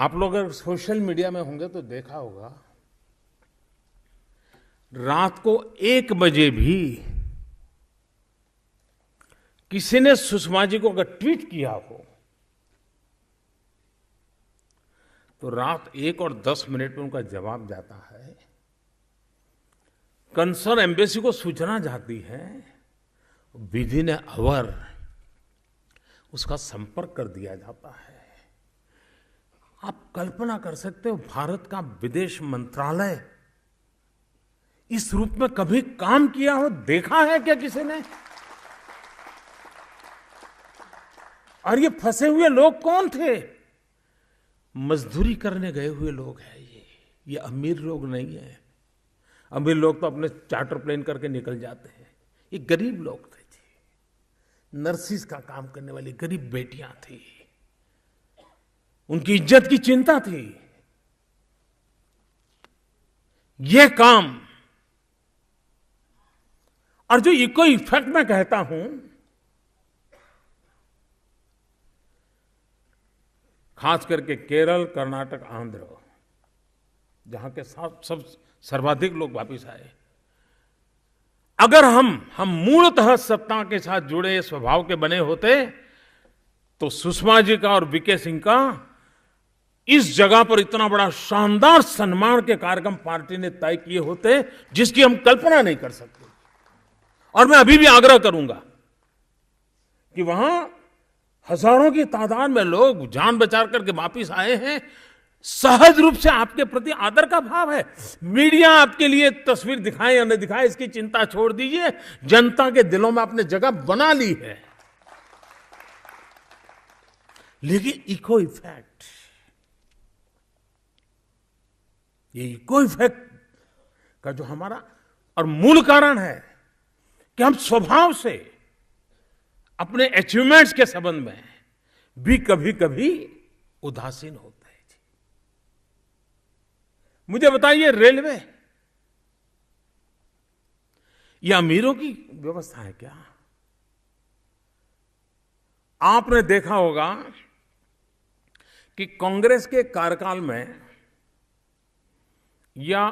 आप लोग अगर सोशल मीडिया में होंगे तो देखा होगा, रात को 1 बजे भी किसी ने सुषमा जी को अगर ट्वीट किया हो तो रात 1:10 में उनका जवाब जाता है। कंसर्न एम्बेसी को सूचना जाती है, विद इन आवर उसका संपर्क कर दिया जाता है। आप कल्पना कर सकते हो, भारत का विदेश मंत्रालय इस रूप में कभी काम किया हो, देखा है क्या किसी ने? और ये फंसे हुए लोग कौन थे? मजदूरी करने गए हुए लोग हैं। ये अमीर लोग नहीं है। अमीर लोग तो अपने चार्टर प्लेन करके निकल जाते हैं। ये गरीब लोग थे जी, नर्सिस का काम करने वाली गरीब बेटियां थी, उनकी इज्जत की चिंता थी। ये काम, और जो इको इफेक्ट मैं कहता हूं, खास करके केरल, कर्नाटक, आंध्र, जहां के सब सर्वाधिक लोग वापिस आए, अगर हम मूलतः सत्ता के साथ जुड़े स्वभाव के बने होते तो सुषमा जी का और वीके सिंह का इस जगह पर इतना बड़ा शानदार सम्मान के कार्यक्रम पार्टी ने तय किए होते जिसकी हम कल्पना नहीं कर सकते। और मैं अभी भी आग्रह करूंगा कि वहां हजारों की तादाद में लोग जान बचा करके वापिस आए हैं। सहज रूप से आपके प्रति आदर का भाव है। मीडिया आपके लिए तस्वीर दिखाए या न दिखाए इसकी चिंता छोड़ दीजिए, जनता के दिलों में आपने जगह बना ली है। लेकिन इको इफेक्ट, ये इको इफेक्ट का जो हमारा और मूल कारण है कि हम स्वभाव से अपने अचीवमेंट्स के संबंध में भी कभी कभी उदासीन होते हैं। मुझे बताइए, रेलवे ये अमीरों की व्यवस्था है क्या? आपने देखा होगा कि कांग्रेस के कार्यकाल में या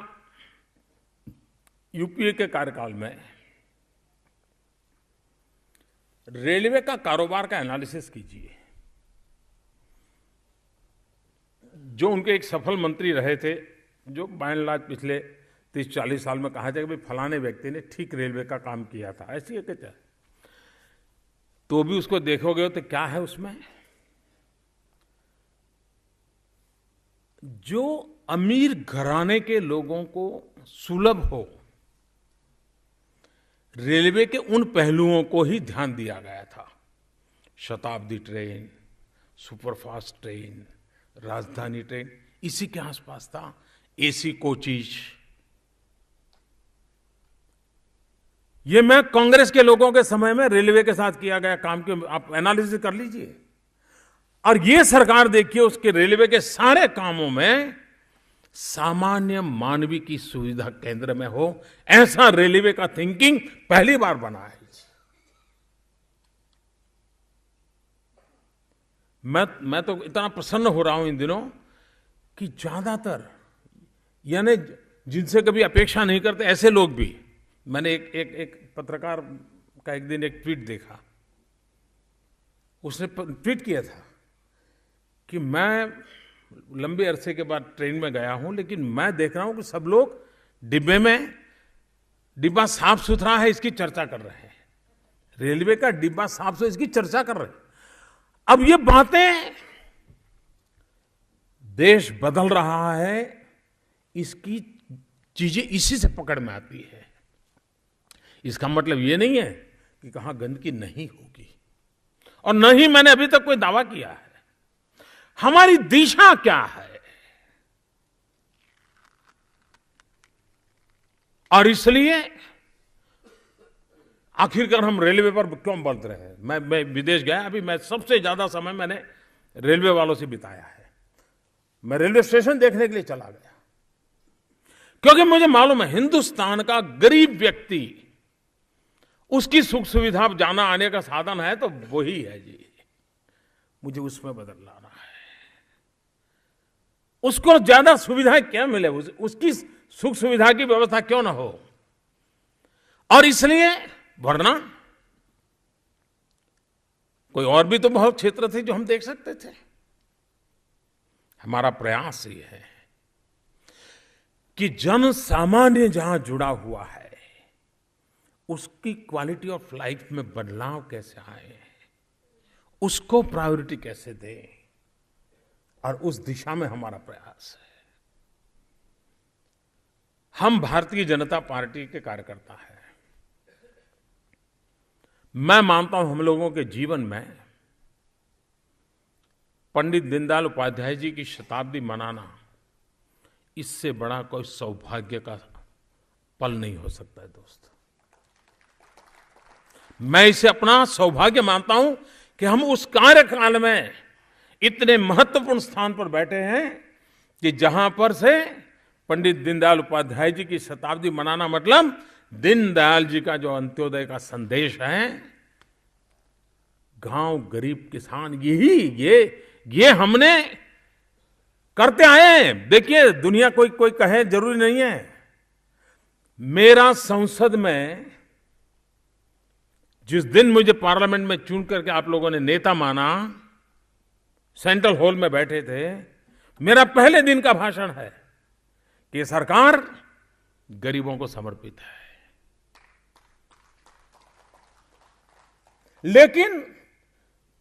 यूपीए के कार्यकाल में रेलवे का कारोबार का एनालिसिस कीजिए। जो उनके एक सफल मंत्री रहे थे, जो बाय एंड लार्ज पिछले 30-40 साल में कहा जाए कि भाई फलाने व्यक्ति ने ठीक रेलवे का काम किया था, ऐसी है क्या? तो भी उसको देखोगे तो क्या है उसमें? जो अमीर घराने के लोगों को सुलभ हो, रेलवे के उन पहलुओं को ही ध्यान दिया गया था। शताब्दी ट्रेन, सुपरफास्ट ट्रेन, राजधानी ट्रेन, इसी के आसपास था। AC coaches. ये मैं कांग्रेस के लोगों के समय में रेलवे के साथ किया गया काम के आप एनालिसिस कर लीजिए। और ये सरकार देखिए, उसके रेलवे के सारे कामों में सामान्य मानवीय की सुविधा केंद्र में हो, ऐसा रेलवे का थिंकिंग पहली बार बना है। मैं तो इतना प्रसन्न हो रहा हूं इन दिनों कि ज्यादातर, यानी जिनसे कभी अपेक्षा नहीं करते ऐसे लोग भी, मैंने एक पत्रकार का एक दिन एक ट्वीट देखा। उसने ट्वीट किया था कि मैं लंबे अरसे के बाद ट्रेन में गया हूं, लेकिन मैं देख रहा हूं कि सब लोग डिब्बा साफ सुथरा है इसकी चर्चा कर रहे हैं। रेलवे का डिब्बा साफ सुथरा इसकी चर्चा कर रहे हैं। अब ये बातें, देश बदल रहा है, इसकी चीजें इसी से पकड़ में आती है। इसका मतलब ये नहीं है कि कहां गंदगी नहीं होगी, और न ही मैंने अभी तक कोई दावा किया है। हमारी दिशा क्या है? और इसलिए आखिरकार हम रेलवे पर क्यों बढ़ रहे हैं? मैं विदेश गया, अभी मैं सबसे ज्यादा समय मैंने रेलवे वालों से बिताया है। मैं रेलवे स्टेशन देखने के लिए चला गया, क्योंकि मुझे मालूम है हिंदुस्तान का गरीब व्यक्ति, उसकी सुख सुविधा जाना आने का साधन है तो वही है जी। मुझे उसमें बदलना है। उसको ज्यादा सुविधाएं क्या मिले, उसकी सुख सुविधा की व्यवस्था क्यों ना हो। और इसलिए, वरना कोई और भी तो बहुत क्षेत्र थे जो हम देख सकते थे। हमारा प्रयास ये है कि जन सामान्य जहां जुड़ा हुआ है उसकी क्वालिटी ऑफ लाइफ में बदलाव कैसे आए, उसको प्रायोरिटी कैसे दें, और उस दिशा में हमारा प्रयास है। हम भारतीय जनता पार्टी के कार्यकर्ता हैं। मैं मानता हूं हम लोगों के जीवन में पंडित दीनदयाल उपाध्याय जी की शताब्दी मनाना, इससे बड़ा कोई सौभाग्य का पल नहीं हो सकता है दोस्त। मैं इसे अपना सौभाग्य मानता हूं कि हम उस कार्यकाल में इतने महत्वपूर्ण स्थान पर बैठे हैं कि जहां पर से पंडित दीनदयाल उपाध्याय जी की शताब्दी मनाना मतलब दीनदयाल जी का जो अंत्योदय का संदेश है, गांव गरीब किसान, ये हमने करते आए हैं। देखिए, दुनिया कोई कहे जरूरी नहीं है। मेरा संसद में जिस दिन मुझे पार्लियामेंट में चुन करके आप लोगों ने नेता माना, सेंट्रल हॉल में बैठे थे, मेरा पहले दिन का भाषण है कि सरकार गरीबों को समर्पित है। लेकिन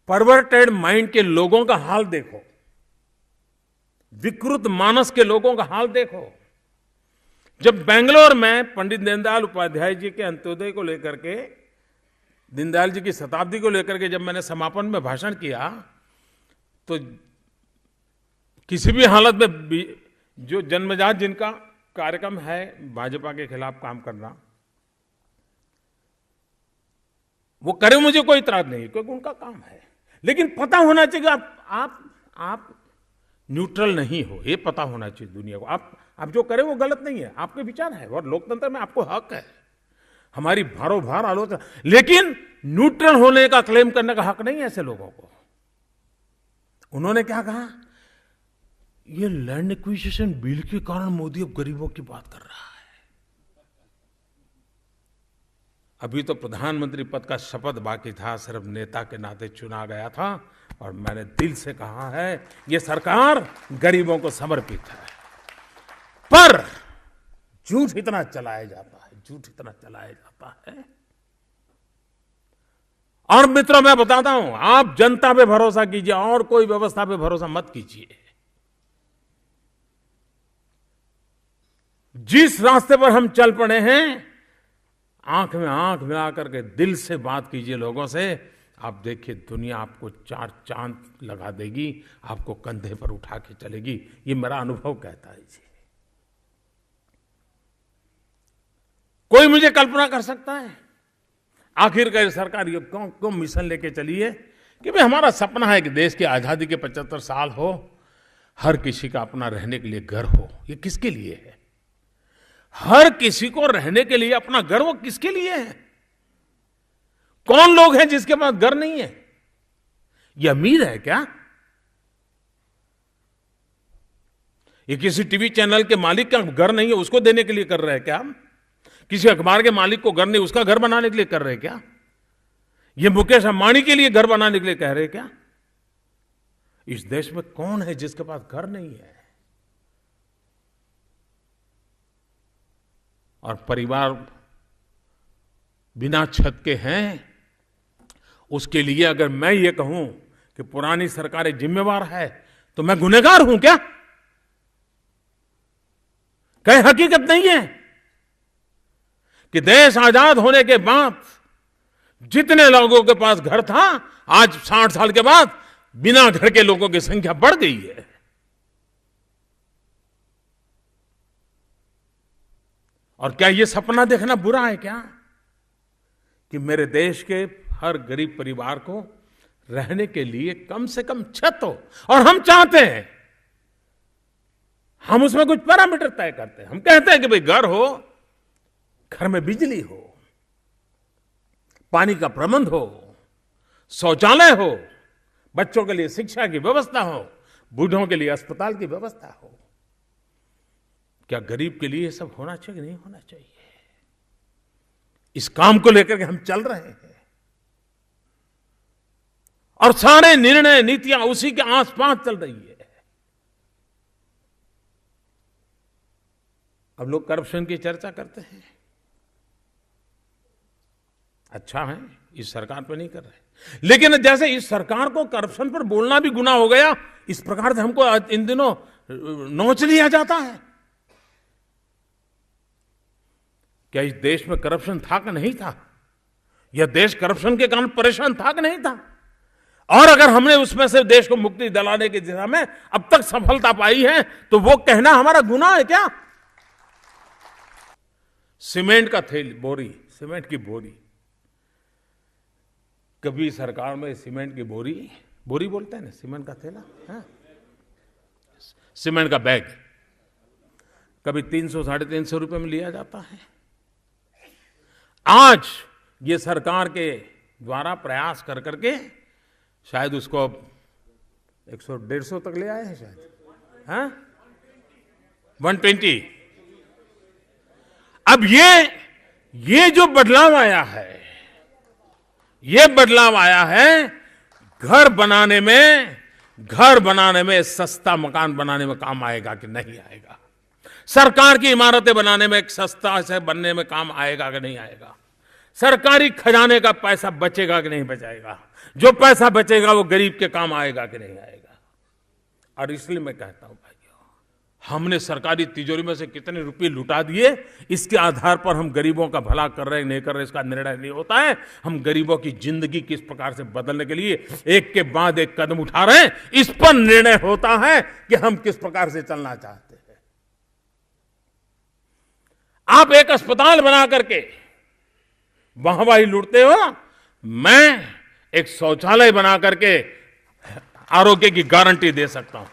परवर्टेड माइंड के लोगों का हाल देखो, विकृत मानस के लोगों का हाल देखो। जब बेंगलोर में पंडित दीनदयाल उपाध्याय जी के अंत्योदय को लेकर के, दीनदयाल जी की शताब्दी को लेकर के जब मैंने समापन में भाषण किया, तो किसी भी हालत में जो जन्मजात जिनका कार्यक्रम है भाजपा के खिलाफ काम करना, वो करे, मुझे कोई इतराज नहीं, क्योंकि उनका काम है। लेकिन पता होना चाहिए कि आप न्यूट्रल नहीं हो, ये पता होना चाहिए दुनिया को। आप जो करें वो गलत नहीं है, आपके विचार है और लोकतंत्र में आपको हक है, हमारी भारों भार आलोचना, लेकिन न्यूट्रल होने का क्लेम करने का हक नहीं है ऐसे लोगों को। उन्होंने क्या कहा, ये लैंड एक्विजिशन बिल के कारण मोदी अब गरीबों की बात कर रहा है। अभी तो प्रधानमंत्री पद का शपथ बाकी था, सिर्फ नेता के नाते चुना गया था, और मैंने दिल से कहा है ये सरकार गरीबों को समर्पित है। पर झूठ इतना चलाया जाता है, झूठ इतना चलाया जाता है। और मित्रों, मैं बताता हूं, आप जनता पे भरोसा कीजिए और कोई व्यवस्था पे भरोसा मत कीजिए। जिस रास्ते पर हम चल पड़े हैं, आंख में आंख मिला करके दिल से बात कीजिए लोगों से, आप देखिए दुनिया आपको चार चांद लगा देगी, आपको कंधे पर उठा के चलेगी। ये मेरा अनुभव कहता है जी। कोई मुझे कल्पना कर सकता है आखिरकार सरकार ये क्यों मिशन लेके चली है कि भाई हमारा सपना है कि देश की आजादी के 75 साल हो, हर किसी का अपना रहने के लिए घर हो। ये किसके लिए है? हर किसी को रहने के लिए अपना घर, वो किसके लिए है? कौन लोग हैं जिसके पास घर नहीं है? ये अमीर है क्या? ये किसी टीवी चैनल के मालिक का घर नहीं है, उसको देने के लिए कर रहे हैं क्या? किसी अखबार के मालिक को घर नहीं, उसका घर बनाने के लिए कर रहे हैं क्या? ये मुकेश अंबानी के लिए घर बनाने के लिए कह रहे हैं क्या? इस देश में कौन है जिसके पास घर नहीं है? और परिवार बिना छत के हैं, उसके लिए अगर मैं ये कहूं कि पुरानी सरकारें जिम्मेवार है, तो मैं गुनहगार हूं क्या? कहीं हकीकत नहीं है कि देश आजाद होने के बाद जितने लोगों के पास घर था, आज 60 साल के बाद बिना घर के लोगों की संख्या बढ़ गई है। और क्या ये सपना देखना बुरा है क्या कि मेरे देश के हर गरीब परिवार को रहने के लिए कम से कम छत हो? और हम चाहते हैं, हम उसमें कुछ पैरामीटर तय करते हैं। हम कहते हैं कि भाई घर हो, घर में बिजली हो, पानी का प्रबंध हो, शौचालय हो, बच्चों के लिए शिक्षा की व्यवस्था हो, बूढ़ों के लिए अस्पताल की व्यवस्था हो। क्या गरीब के लिए ये सब होना चाहिए कि नहीं होना चाहिए? इस काम को लेकर के हम चल रहे हैं और सारे निर्णय नीतियां उसी के आसपास चल रही है। अब लोग करप्शन की चर्चा करते हैं, अच्छा है, इस सरकार पे नहीं कर रहे, लेकिन जैसे इस सरकार को करप्शन पर बोलना भी गुनाह हो गया, इस प्रकार से हमको इन दिनों नोच लिया जाता है। क्या इस देश में करप्शन था कि नहीं था? यह देश करप्शन के कारण परेशान था कि नहीं था? और अगर हमने उसमें से देश को मुक्ति दिलाने की दिशा में अब तक सफलता पाई है, तो वो कहना हमारा गुनाह है क्या? सीमेंट का थैली, बोरी, सीमेंट की बोरी, कभी सरकार में सीमेंट की बोरी, बोरी बोलते हैं ना, सीमेंट का थैला, हाँ? सीमेंट का बैग कभी 300 साढ़े 300 रुपए में लिया जाता है। आज ये सरकार के द्वारा प्रयास कर करके शायद उसको 100-150 तक ले आए हैं शायद, हाँ? 120। अब ये जो बदलाव आया है, ये बदलाव आया है घर बनाने में, सस्ता मकान बनाने में काम आएगा कि नहीं आएगा? सरकार की इमारतें बनाने में सस्ता से बनने में काम आएगा कि नहीं आएगा? सरकारी खजाने का पैसा बचेगा कि नहीं बचाएगा? जो पैसा बचेगा वो गरीब के काम आएगा कि नहीं आएगा? और इसलिए मैं कहता हूं भाइयों, हमने सरकारी तिजोरी में से कितने रुपए लुटा दिए, इसके आधार पर हम गरीबों का भला कर रहे हैं नहीं कर रहे इसका निर्णय नहीं होता है। हम गरीबों की जिंदगी किस प्रकार से बदलने के लिए एक के बाद एक कदम उठा रहे हैं, इस पर निर्णय होता है कि हम किस प्रकार से चलना चाहते हैं। आप एक अस्पताल बना करके वाहवाही लूटते हो, मैं एक शौचालय बना करके आरोग्य की गारंटी दे सकता हूं।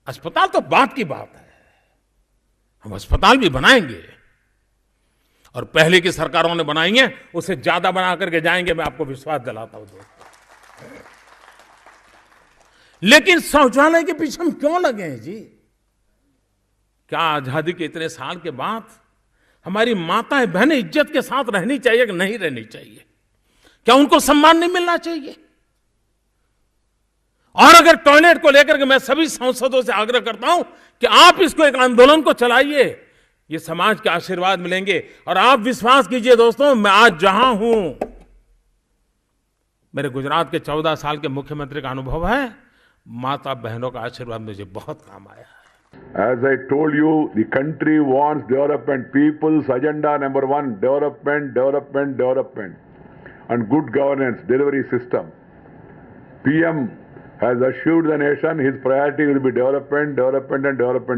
अस्पताल तो बात की बात है, हम अस्पताल भी बनाएंगे और पहले की सरकारों ने बनाई है उससे ज्यादा बना करके जाएंगे, मैं आपको विश्वास दिलाता हूं दोस्तों। लेकिन शौचालय के पीछे हम क्यों लगे हैं जी? क्या आजादी के इतने साल के बाद हमारी माताएं बहनें इज्जत के साथ रहनी चाहिए कि नहीं रहनी चाहिए? क्या उनको सम्मान नहीं मिलना चाहिए? और अगर टॉयलेट को लेकर के मैं सभी सांसदों से आग्रह करता हूं कि आप इसको एक आंदोलन को चलाइए, ये समाज के आशीर्वाद मिलेंगे। और आप विश्वास कीजिए दोस्तों, मैं आज जहां हूं, मेरे गुजरात के 14 साल के मुख्यमंत्री का अनुभव है, माता बहनों का आशीर्वाद मुझे बहुत काम आया है। As I told you, the country wants development. People's agenda number one, development, development, development. And good governance, delivery system. PM has assured the nation his priority will be development, development and development.